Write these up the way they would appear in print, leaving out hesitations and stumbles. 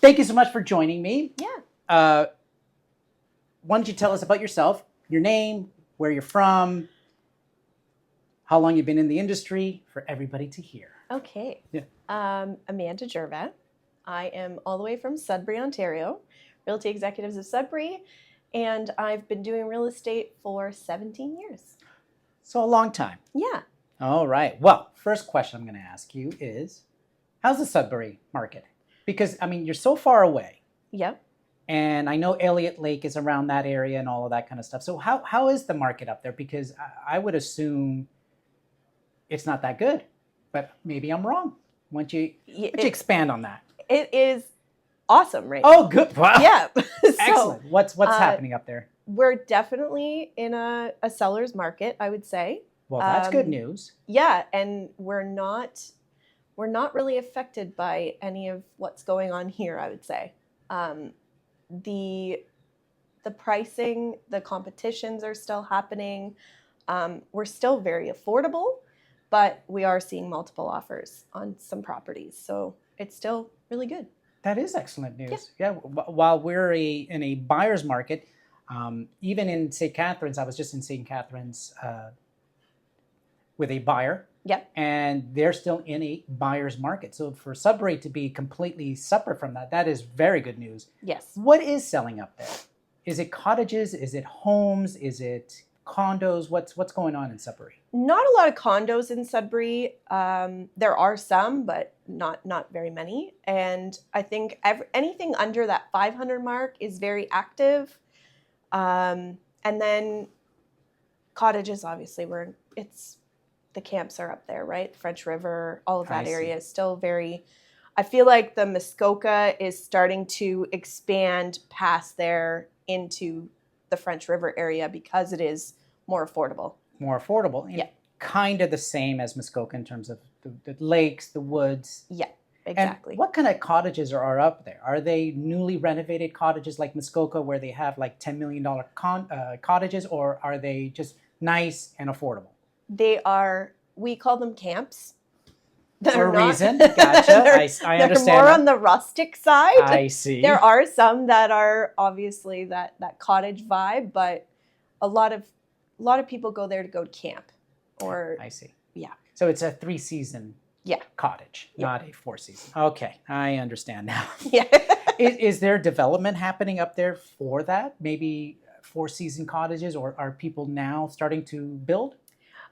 Thank you so much for joining me. Yeah. Why don't you tell us about yourself, your name, where you're from, how long you've been in the industry, for everybody to hear. Okay. Yeah. Amanda Gervais. I am all the way from Sudbury, Ontario, Realty Executives of Sudbury, and I've been doing real estate for 17 years. So a long time. Yeah. All right. Well, first question I'm going to ask you is, how's the Sudbury market? Because, I mean, you're so far away. Yep. And I know Elliott Lake is around that area and all of that kind of stuff. So how is the market up there? Because I would assume it's not that good, but maybe I'm wrong. Why don't you expand on that? It is awesome right now. Oh, good. Wow. Yeah. Excellent. What's happening up there? We're definitely in a seller's market, I would say. Well, that's good news. Yeah, and we're not really affected by any of what's going on here, I would say. The pricing, the competitions are still happening. We're still very affordable, but we are seeing multiple offers on some properties. So it's still really good. That is excellent news. Yeah. While we're in a buyer's market, even in St. Catharines, I was just in St. Catharines with a buyer. Yep. And they're still in a buyer's market. So for Sudbury to be completely separate from that, that is very good news. Yes. What is selling up there? Is it cottages? Is it homes? Is it condos? What's going on in Sudbury? Not a lot of condos in Sudbury. There are some, but not very many. And I think anything under that 500 mark is very active. And then cottages, obviously, the camps are up there, right? French River, all of that area is still very, I feel like the Muskoka is starting to expand past there into the French River area because it is more affordable. More affordable. And kind of the same as Muskoka in terms of the lakes, the woods. Yeah, exactly. And what kind of cottages are up there? Are they newly renovated cottages like Muskoka where they have like $10 million cottages, or are they just nice and affordable? They are, we call them camps. For a reason. Gotcha. I understand. They're more on the rustic side. I see. There are some that are obviously that cottage vibe, but a lot of people go there to go to camp. Or I see. Yeah. So it's a 3-season cottage, not a 4-season. Okay, I understand now. Yeah. Is there development happening up there for that? Maybe 4-season cottages, or are people now starting to build?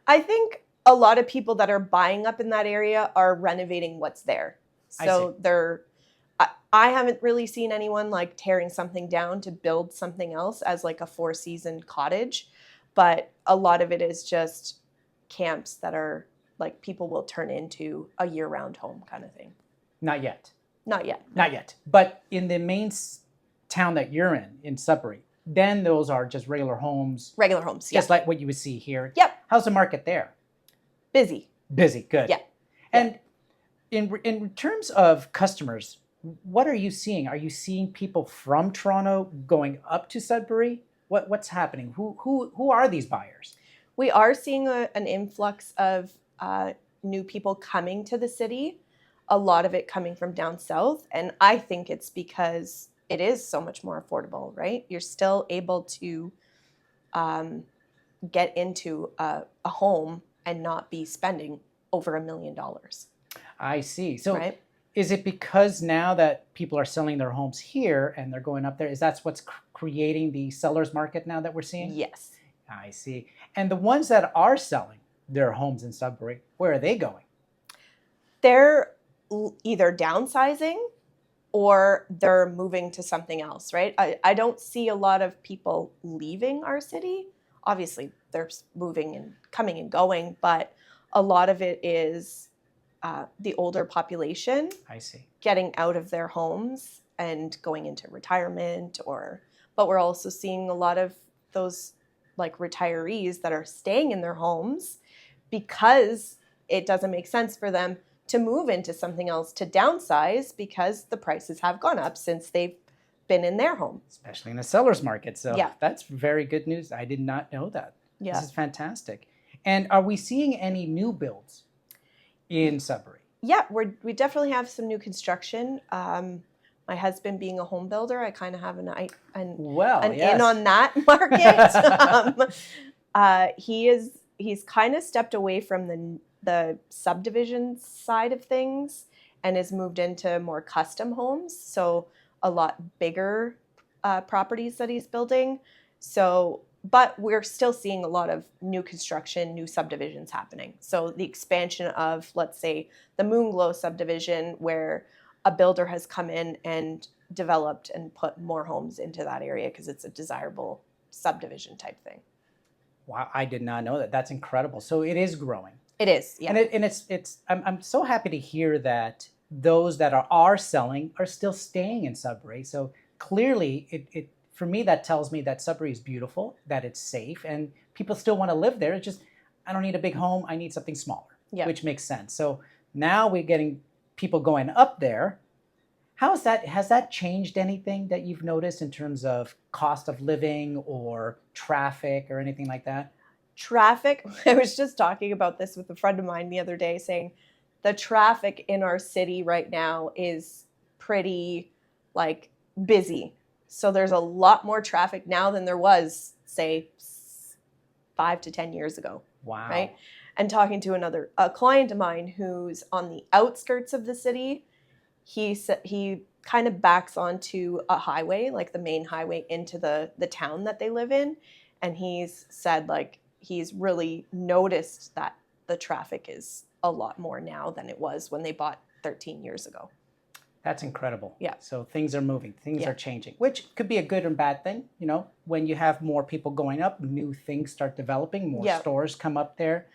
I think a lot of people that are buying up in that area are renovating what's there. So I haven't really seen anyone like tearing something down to build something else as like a 4-season cottage. But a lot of it is just camps that are like people will turn into a year-round home kind of thing. Not yet. Not yet. Not yet. But in the main town that you're in Sudbury, then those are just regular homes. Regular homes, just like what you would see here. Yep. How's the market there? Busy. Busy, good. Yeah. And in terms of customers, what are you seeing? Are you seeing people from Toronto going up to Sudbury? What's happening? Who are these buyers? We are seeing an influx of new people coming to the city, a lot of it coming from down south. And I think it's because it is so much more affordable, right? You're still able to get into a home and not be spending over $1 million. I see. So is it because now that people are selling their homes here and they're going up there, is that what's creating the seller's market now that we're seeing? Yes. I see. And the ones that are selling their homes in Sudbury, where are they going? They're either downsizing or they're moving to something else, right? I don't see a lot of people leaving our city. Obviously, they're moving and coming and going, but a lot of it is the older population. I see. Getting out of their homes and going into retirement, but we're also seeing a lot of those like retirees that are staying in their homes because it doesn't make sense for them to move into something else, to downsize because the prices have gone up since they've been in their home. Especially in the seller's market. So that's very good news. I did not know that. Yeah. This is fantastic. And are we seeing any new builds in Sudbury? Yeah, we definitely have some new construction. My husband being a home builder, I kind of have an Well, yes. in on that market. He's kind of stepped away from the subdivision side of things and has moved into more custom homes. So a lot bigger properties that he's building. So, but we're still seeing a lot of new construction, new subdivisions happening. So the expansion of, let's say, the Moonglow subdivision, where a builder has come in and developed and put more homes into that area because it's a desirable subdivision type thing. Wow, I did not know that. That's incredible. So it is growing. It is, yeah. And it's I'm so happy to hear that those that are selling are still staying in Sudbury. So clearly, it for me, that tells me that Sudbury is beautiful, that it's safe, and people still want to live there. It's just, I don't need a big home. I need something smaller, which makes sense. So now we're getting people going up there. Has that changed anything that you've noticed in terms of cost of living or traffic or anything like that? Traffic, I was just talking about this with a friend of mine the other day, saying the traffic in our city right now is pretty busy. So there's a lot more traffic now than there was, say, 5 to 10 years ago. Wow. Right? And talking to a client of mine who's on the outskirts of the city, he kind of backs onto a highway, like the main highway into the town that they live in. And he's said he's really noticed that the traffic is a lot more now than it was when they bought 13 years ago. That's incredible. Yeah. So things are moving, things are changing, which could be a good and bad thing. You know, when you have more people going up, new things start developing, more stores come up there.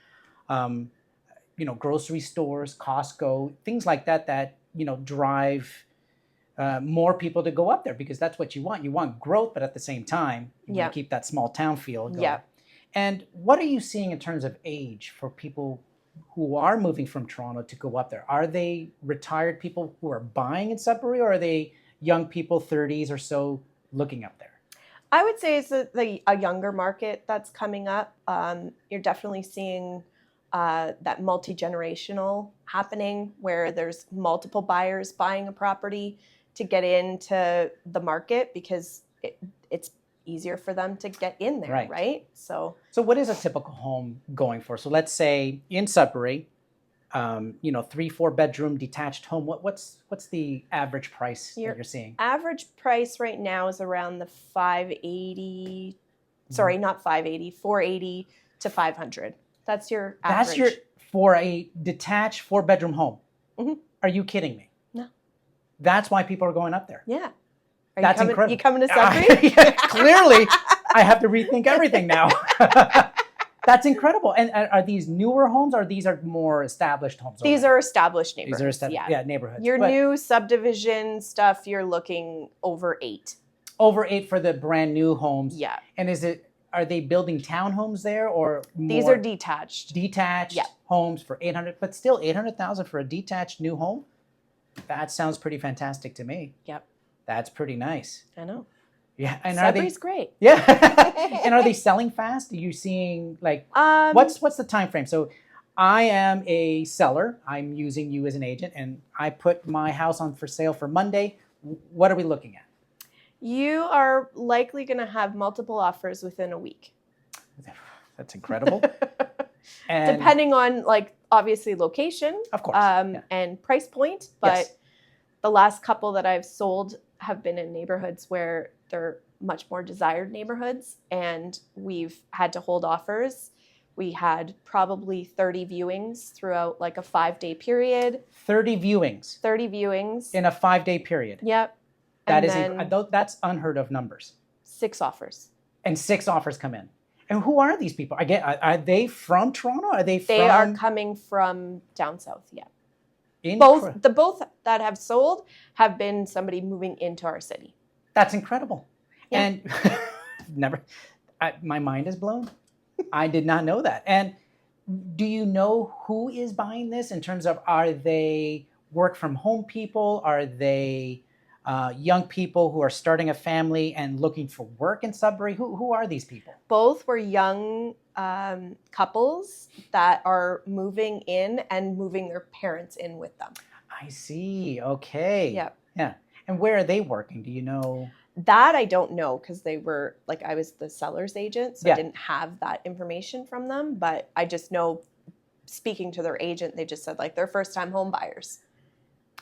Grocery stores, Costco, things like that, drive more people to go up there because that's what you want. You want growth, but at the same time, you want to keep that small town feel going. Yeah. And what are you seeing in terms of age for people who are moving from Toronto to go up there? Are they retired people who are buying in Sudbury, or are they young people, 30s or so, looking up there? I would say it's a younger market that's coming up. You're definitely seeing that multi-generational happening where there's multiple buyers buying a property to get into the market because it's easier for them to get in there, right? So what is a typical home going for? So let's say in Sudbury, 3-4 bedroom detached home. What's the average price that you're seeing? Average price right now is around the 580. Sorry, not 580. 480 to 500. That's your average. That's for a detached 4-bedroom home. Mm-hmm. Are you kidding me? No. That's why people are going up there. Yeah. That's incredible. You coming to Sudbury? Clearly, I have to rethink everything now. That's incredible. And are these newer homes, or these are more established homes? These are established neighborhoods. These are established, neighborhoods. Your new subdivision stuff, you're looking over 8. Over 8 for the brand new homes. Yeah. And are they building townhomes there, or more? These are detached. Detached homes for 800, but still 800,000 for a detached new home? That sounds pretty fantastic to me. Yep. That's pretty nice. I know. Yeah, and Sudbury's great. Yeah. And are they selling fast? Are you seeing what's the time frame? So I am a seller. I'm using you as an agent, and I put my house on for sale for Monday. What are we looking at? You are likely going to have multiple offers within a week. That's incredible. And depending on obviously location, of course, and price point, but the last couple that I've sold have been in neighborhoods where they're much more desired neighborhoods, and we've had to hold offers. We had probably 30 viewings throughout a 5-day period. 30 viewings. 30 viewings. In a 5-day period. Yep. That's unheard of numbers. 6 offers. And 6 offers come in. And who are these people? Are they from Toronto? They are coming from down south, yeah. Both that have sold have been somebody moving into our city. That's incredible. Yeah. And my mind is blown. I did not know that. And do you know who is buying this in terms of, are they work from home people? Are they young people who are starting a family and looking for work in Sudbury? Who are these people? Both were young couples that are moving in and moving their parents in with them. I see. Okay. Yeah. Yeah. And where are they working? Do you know? That I don't know because they were like, I was the seller's agent, so Yeah. I didn't have that information from them. But I just know, speaking to their agent, they just said like they're first time home buyers.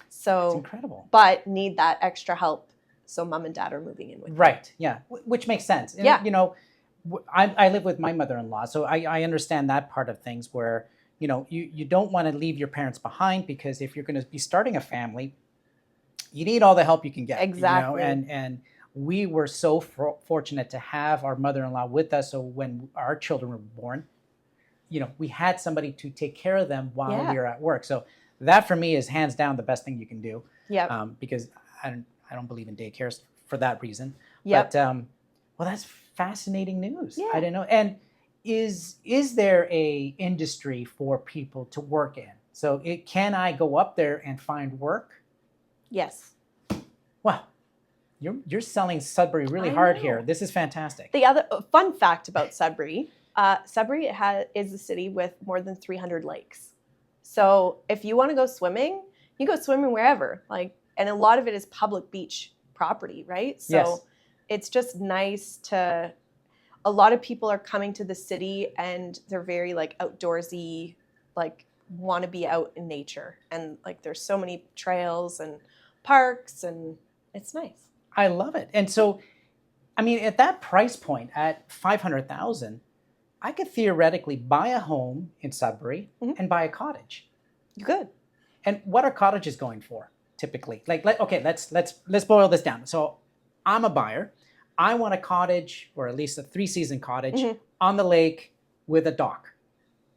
So It's incredible. but need that extra help. So mom and dad are moving in with them. Right. Yeah. Which makes sense. And, Yeah. you know, I live with my mother-in-law, so I understand that part of things where, you know, you don't want to leave your parents behind, because if you're going to be starting a family, you need all the help you can get. Exactly. You know? And we were so fortunate to have our mother-in-law with us. So when our children were born, you know, we had somebody to take care of them while we were at work. So that for me is hands down the best thing you can do. Yeah. Because I don't believe in daycares for that reason. Yep. But well, that's fascinating news. Yeah. I didn't know. And is there a industry for people to work in? So can I go up there and find work? Yes. Wow. You're selling Sudbury really I hard know. here. This is fantastic. The other fun fact about Sudbury, Sudbury is a city with more than 300 lakes. So if you want to go swimming, you go swimming wherever. Like, and a lot of it is public beach property, right? So Yes. it's just nice to. A lot of people are coming to the city and they're very like outdoorsy, like want to be out in nature, and like there's so many trails and parks, and it's nice. I love it. And so, I mean, at that price point, at 500,000, I could theoretically buy a home in Sudbury and buy a cottage. You could. And what are cottages going for typically? Like, okay, let's boil this down. So, I'm a buyer. I want a cottage, or at least a 3-season cottage on the lake with a dock.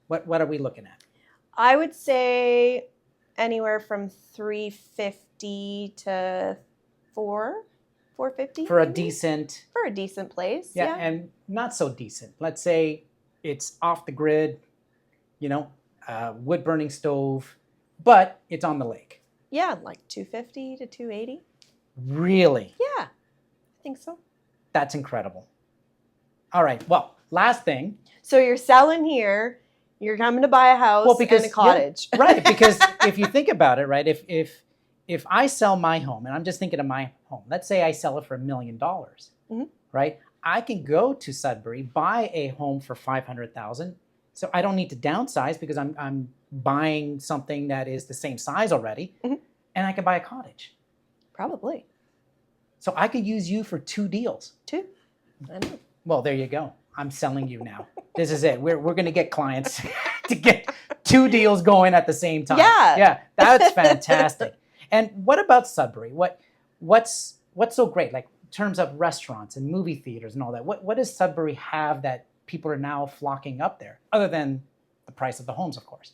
What are we looking at? I would say anywhere from 350 to 450 For a maybe? decent, for a decent place. yeah, and not so decent. Let's say it's off the grid, you know, wood burning stove, but it's on the lake. Yeah, like 250 to 280. Really? Yeah, I think so. That's incredible. All right. Well, last thing. So you're selling here, you're coming to buy a house and a cottage. Yeah, right. Because if you think about it, right, if I sell my home, and I'm just thinking of my home, let's say I sell it for $1 million, right? I can go to Sudbury, buy a home for 500,000. So I don't need to downsize because I'm buying something that is the same size already, and I can buy a cottage. Probably. So I could use you for 2 deals. 2. I know. Well, there you go. I'm selling you now. This is it. We're going to get clients to get 2 deals going at the same time. Yeah. Yeah, that's fantastic. And what about Sudbury? What's so great? Like in terms of restaurants and movie theaters and all that. What does Sudbury have that people are now flocking up there, other than the price of the homes, of course?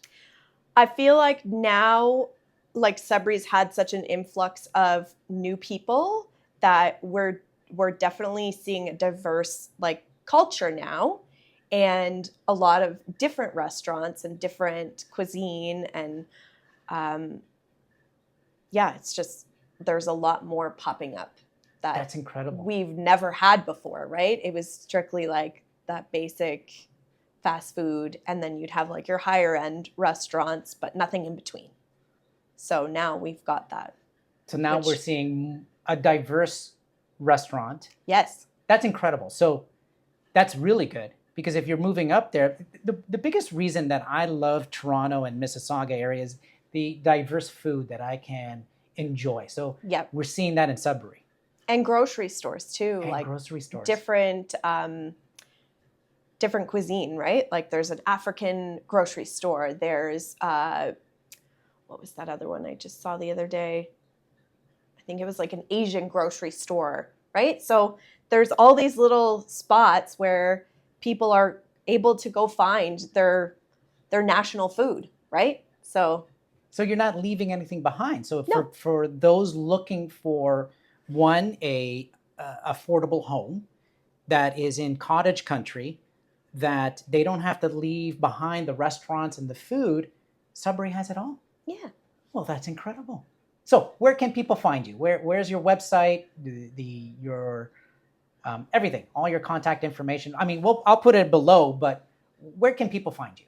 I feel like now, like Sudbury's had such an influx of new people that we're definitely seeing a diverse like culture now, and a lot of different restaurants and different cuisine, and yeah, it's just there's a lot more popping up That's incredible. we've never had before, right? It was strictly like that basic fast food, and then you'd have like your higher end restaurants, but nothing in between. So now we've got that. So now we're seeing a diverse restaurant. Yes. That's incredible. So that's really good, because if you're moving up there, the biggest reason that I love Toronto and Mississauga areas, the diverse food that I can enjoy. So we're seeing that in Sudbury. And grocery stores too. And like grocery stores. Different cuisine, right? Like there's an African grocery store. There's, what was that other one I just saw the other day? I think it was like an Asian grocery store, right? So there's all these little spots where people are able to go find their national food, right? So you're not leaving anything behind. So for those looking for a affordable home that is in cottage country, that they don't have to leave behind the restaurants and the food, Sudbury has it all. Yeah. Well, that's incredible. So where can people find you? Where's your website? Your everything, all your contact information. I mean, I'll put it below, but where can people find you?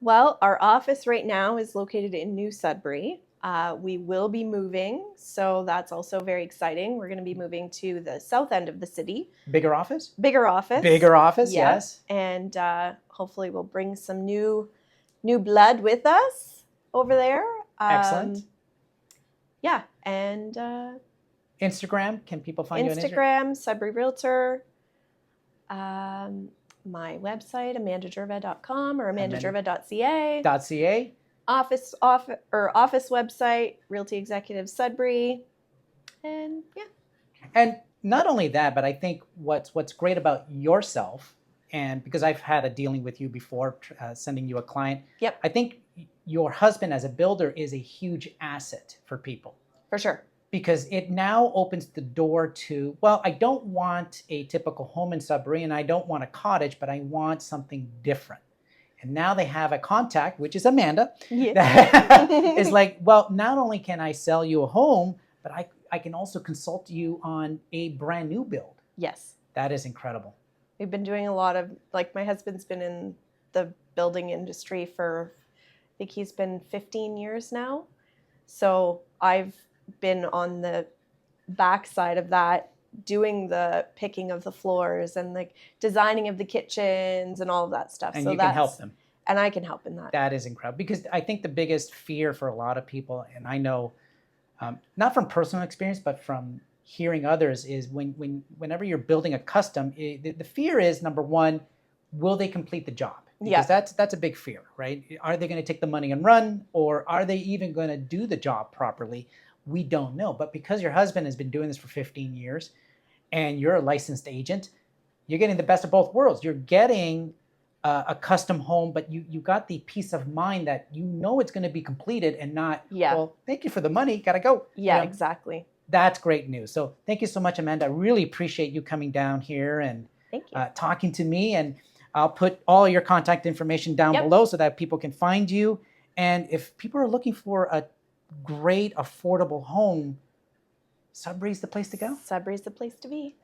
Well, our office right now is located in New Sudbury. We will be moving, so that's also very exciting. We're going to be moving to the south end of the city. Bigger office? Bigger office. Bigger office, Yeah. yes. And hopefully we'll bring some new blood with us over there. Excellent. Yeah, and Instagram, can people find you on Instagram? Instagram, Sudbury Realtor. My website, amandagervais.com or amandagervais.ca. .ca. Office website, Realty Executives Sudbury. And yeah. And not only that, but I think what's great about yourself, and because I've had a dealing with you before, sending you a client. Yep. I think your husband as a builder is a huge asset for people. For sure. Because it now opens the door to, well, I don't want a typical home in Sudbury and I don't want a cottage, but I want something different. And now they have a contact, which is Amanda, that is like, well, not only can I sell you a home, but I can also consult you on a brand new build. Yes. That is incredible. We've been doing a lot of, like, my husband's been in the building industry for, I think he's been 15 years now. So I've been on the backside of that, doing the picking of the floors and the designing of the kitchens and all of that stuff. And so you can help them. And I can help in that. That is incredible. Because I think the biggest fear for a lot of people, and I know, not from personal experience, but from hearing others, is whenever you're building a custom, the fear is, number one, will they complete the job? Because that's a big fear, right? Are they going to take the money and run, or are they even going to do the job properly? We don't know. But because your husband has been doing this for 15 years and you're a licensed agent, you're getting the best of both worlds. You're getting a custom home, but you got the peace of mind that you know it's going to be completed and not, well, thank you for the money, got to go. Yeah, exactly. That's great news. So thank you so much, Amanda. I really appreciate you coming down here and talking to me. And I'll put all your contact information down below so that people can find you. And if people are looking for a great, affordable home, Sudbury's the place to go. Sudbury's the place to be.